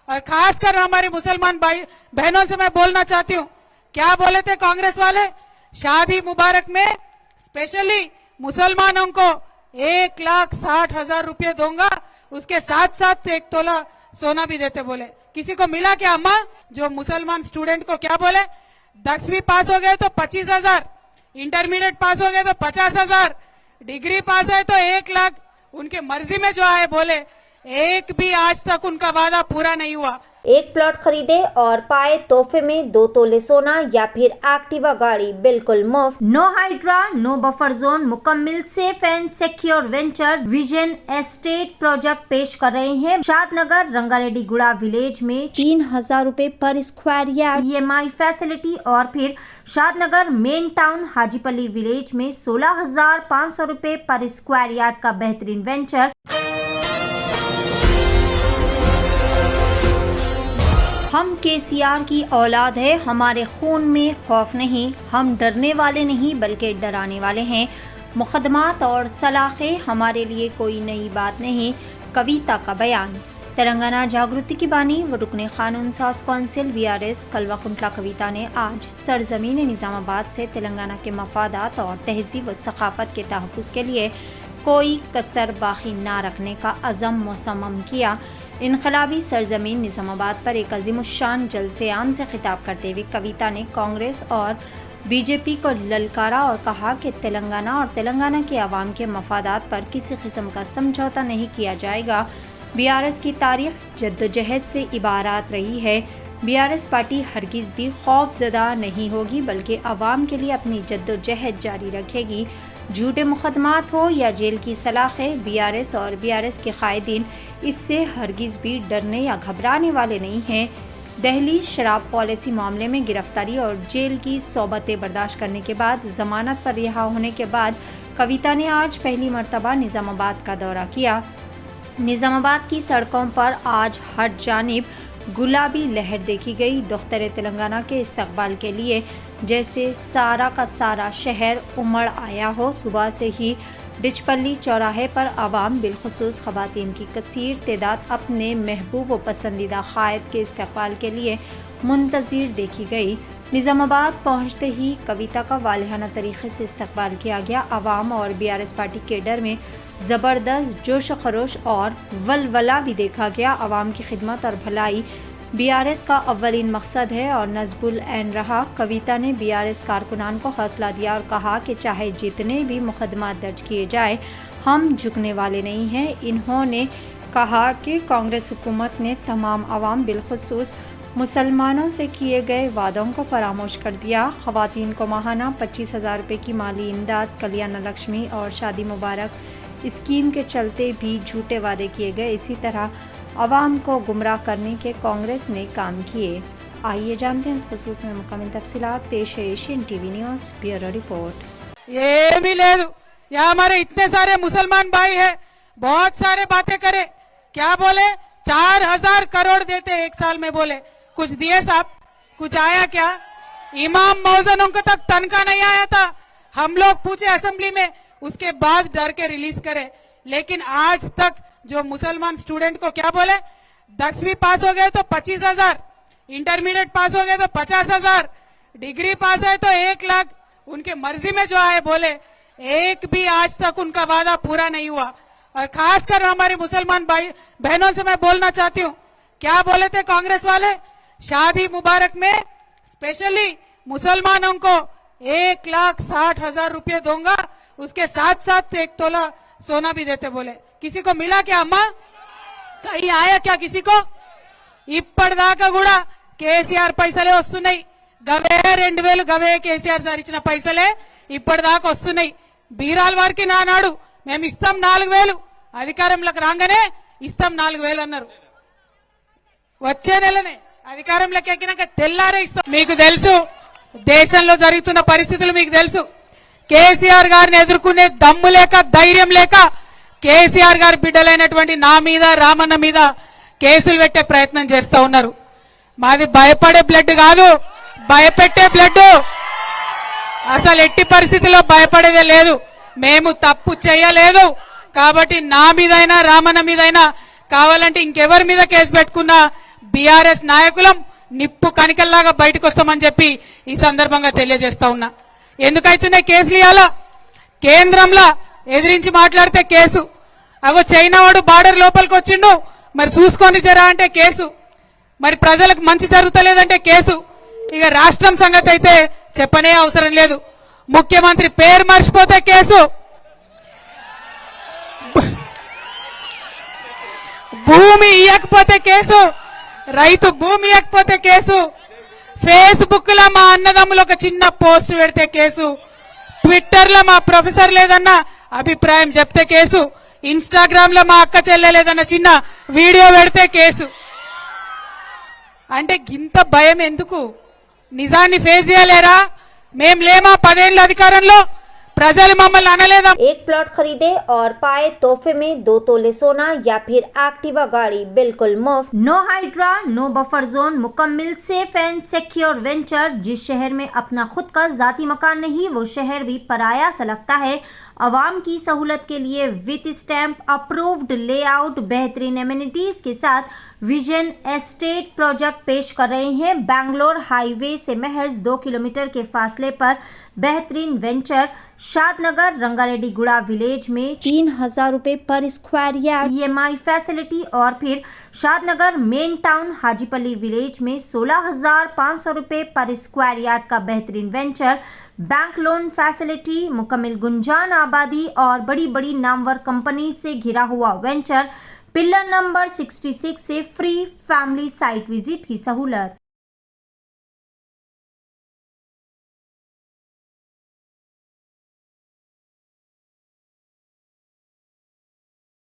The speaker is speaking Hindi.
और खासकर हमारी मुसलमान भाई बहनों से मैं बोलना चाहती हूँ, क्या बोले थे कांग्रेस वाले, शादी मुबारक में स्पेशली मुसलमानों को 1,60,000 रुपये दूंगा, उसके साथ साथ 1 तोला सोना भी देते बोले। किसी को मिला क्या अम्मा? जो मुसलमान स्टूडेंट को क्या बोले, 10वीं पास हो गए तो 25,000, इंटरमीडिएट पास हो गए तो 50,000, डिग्री पास है तो 1 लाख, उनके मर्जी में जो आए बोले, एक भी आज तक उनका वादा पूरा नहीं हुआ। एक प्लॉट खरीदे और पाए तोहफे में 2 तोले सोना या फिर एक्टिवा गाड़ी बिल्कुल मुफ्त। No hydra, no buffer zone, मुकम्मल safe and secure venture vision estate project पेश कर रहे हैं शादनगर रंगारेड्डी गुड़ा विलेज में 3,000 रुपए पर स्क्वायर यार्ड EMI फैसिलिटी, और फिर शादनगर मेन टाउन हाजीपल्ली विलेज में 16,500 रुपए पर स्क्वायर यार्ड का बेहतरीन वेंचर। हम KCR की औलाद है, हमारे खून में खौफ नहीं, हम डरने वाले नहीं बल्कि डराने वाले हैं। मुकदमात और सलाखें हमारे लिए कोई नई बात नहीं। कविता का बयान। तेलंगाना जागृति की बानी व रुकने कानून साज कौंसिल VRS कलवा-कुंटला कविता ने आज सरजमीन निज़ामाबाद से तेलंगाना के मफादात और तहजीब व सकाफत के तहफ़्फ़ुज़ के लिए कोई कसर बाकी ना रखने का अज़म मुसम्मम किया। इनकलाबी सरजमीन निज़ामाबाद पर एक अज़ीमुश्शान जलसे आम से खिताब करते हुए कविता ने कांग्रेस और BJP को ललकारा और कहा कि तेलंगाना और तेलंगाना के अवाम के मफादात पर किसी किस्म का समझौता नहीं किया जाएगा। BRS की तारीख जद्दोजहद से इबारत रही है। BRS पार्टी हरगिज़ भी खौफज़दा नहीं होगी बल्कि अवाम के लिए अपनी जद्दोजहद जारी रखेगी। झूठे मुकदमात हो या जेल की सलाखें, BRS और BRS के कायदीन इससे हरगिज़ भी डरने या घबराने वाले नहीं हैं। दहली शराब पॉलिसी मामले में गिरफ्तारी और जेल की सोबतें बर्दाश्त करने के बाद जमानत पर रिहा होने के बाद कविता ने आज पहली मर्तबा निज़ामाबाद का दौरा किया। निज़ामाबाद की सड़कों पर आज हर जानिब गुलाबी लहर देखी गई। दफ्तर तेलंगाना के इस्तकबाल के लिए जैसे सारा का सारा शहर उमड़ आया हो। सुबह से ही डिचपल्ली चौराहे पर आवाम बिलखुसूस ख़वातीन की कसीर तादाद अपने महबूब व पसंदीदा क़ायद के इस्तकबाल के लिए मुंतज़िर देखी गई। निज़ामाबाद पहुँचते ही कविता का वालिहाना तरीक़े से इस्तकबाल किया गया। आवाम और BRS पार्टी केडर में ज़बरदस्त जोश खरोश और वलवला भी देखा गया। आवाम की खिदमत और भलाई BRS का अव्वलीन मकसद है और नज़्बुल ऐन रहा। कविता ने BRS कारकुनान को हौसला दिया और कहा कि चाहे जितने भी मुकदमा दर्ज किए जाए हम झुकने वाले नहीं हैं। इन्होंने कहा कि कांग्रेस हुकूमत ने तमाम आवाम बिलखुसूस मुसलमानों से किए गए वादों को फरामोश कर दिया। ख़वातीन को माहाना 25,000 रुपये की माली इमदाद, कल्याण लक्ष्मी और शादी मुबारक स्कीम के चलते भी झूठे वादे किए गए। इसी तरह आवाम को गुमराह करने के कांग्रेस ने काम किए। आइए जानते हैं इस खसूस में मुकम्मल तफसीलात। पेश है Asian TV news bureau report. ये भी ले दो, यहाँ हमारे इतने सारे मुसलमान भाई है, बहुत सारे बातें करे, क्या बोले 4,000 करोड़ देते एक साल में, बोले कुछ दिए साहब, कुछ आया क्या? इमाम मौजनों को तक तनख्वाह नहीं आया था। हम लोग पूछे असेंबली में, उसके बाद डर के रिलीज करे। लेकिन आज तक जो मुसलमान स्टूडेंट को क्या बोले, 10वीं पास हो गए तो 25,000, इंटरमीडिएट पास हो गए तो 50,000, डिग्री पास है तो 1 लाख, उनके मर्जी में जो आए बोले, एक भी आज तक उनका वादा पूरा नहीं हुआ। और खासकर हमारे मुसलमान भाई बहनों से मैं बोलना चाहती हूँ, क्या बोले थे कांग्रेस वाले, शादी मुबारक में स्पेशली मुसलमानों को 1,60,000 रुपये दूंगा, उसके साथ साथ 1 तोला सोना भी देते बोले। किसी को मिला क्या अम्मा? कहीं आया क्या किसी को? ఇప్పటిదాకా కూడా కేసీఆర్ పైసలే వస్తున్నాయి. గవే 2,000 గవే కేసీఆర్ సార్ ఇచ్చిన పైసలే ఇప్పటిదాకా వస్తున్నాయి. బీరాల్ వారికి నానాడు మేము ఇస్తాం 4,000, అధికారంలోకి రాగానే ఇస్తాం 4,000 అన్నారు. వచ్చే నెలనే అధికారంలోకి ఎక్కినాక తెల్లారే ఇస్తాం. మీకు తెలుసు దేశంలో జరుగుతున్న పరిస్థితులు మీకు తెలుసు. కేసీఆర్ గారిని ఎదుర్కొనే దమ్ము లేక ధైర్యం లేక కేసీఆర్ గారి బిడ్డలైనటువంటి నా మీద రామన్న మీద కేసులు పెట్టే ప్రయత్నం చేస్తా ఉన్నారు. మాది భయపడే బ్లడ్ కాదు, భయపెట్టే బ్లడ్. అసలు ఎట్టి పరిస్థితుల్లో భయపడేదే లేదు. మేము తప్పు చేయలేదు కాబట్టి నా మీదైనా రామన్న మీదైనా కావాలంటే ఇంకెవరి మీద కేసు పెట్టుకున్నా బీఆర్ఎస్ నాయకులం నిప్పు కనికల్లాగా బయటకు వస్తామని చెప్పి ఈ సందర్భంగా తెలియజేస్తా ఉన్నా. ఎందుకైతున్నాయి కేసులు? ఇవాళ కేంద్రంలో ఎదిరించి మాట్లాడితే కేసు, అవో చైనా వాడు బార్డర్ లోపలికి వచ్చిండు మరి చూసుకొని జరా అంటే కేసు, మరి ప్రజలకు మంచి జరుగుతలేదంటే కేసు. ఇక రాష్ట్రం సంగతి అయితే చెప్పనే అవసరం లేదు. ముఖ్యమంత్రి పేరు మర్చిపోతే కేసు, భూమి ఇవ్వకపోతే కేసు, రైతు భూమి ఇవ్వకపోతే కేసు, ఫేస్బుక్ లో మా అన్నదమ్ములు ఒక చిన్న పోస్ట్ పెడితే కేసు, ట్విట్టర్ లో మా ప్రొఫెసర్ లేదన్న అభిప్రాయం చెప్తే కేసు, ఇన్స్టాగ్రామ్ లో మా అక్క చెల్లె లేదన్న చిన్న వీడియో పెడితే కేసు. అంటే గింత భయం ఎందుకు? నిజాన్ని ఫేస్ చేయలేరా? మేం లేమా 10 ఏళ్ళ అధికారంలో? प्रजल मम्मल्ని అనలేదా? एक प्लॉट खरीदे और पाए तोहफे में 2 तोले सोना या फिर एक्टिवा गाड़ी बिल्कुल मुफ्त। No hydra, no buffer zone, मुकम्मल सेफ एंड सिक्योर वेंचर। जिस शहर में अपना खुद का जाती मकान नहीं, वो शहर भी पराया सा लगता है। आवाम की सहूलत के लिए विथ स्टैंप अप्रूव्ड लेआउट, बेहतरीन एमिनिटीज के साथ विजन एस्टेट प्रोजेक्ट पेश कर रहे हैं। बैंगलोर हाईवे से महज 2 किलोमीटर के फासले पर बेहतरीन वेंचर शादनगर रंगारेड्डी गुड़ा विलेज में 3000 रुपये पर स्क्वायर यार्ड EMI फैसिलिटी, और फिर शादनगर मेन टाउन हाजीपली विलेज में 16,500 रुपये पर स्क्वायर यार्ड का बेहतरीन वेंचर। बैंक लोन फैसिलिटी, मुकम्मल गुंजान आबादी और बड़ी बड़ी नामवर कंपनी से घिरा हुआ वेंचर। पिलर नंबर 66 से फ्री फैमिली साइट विजिट की सहूलत।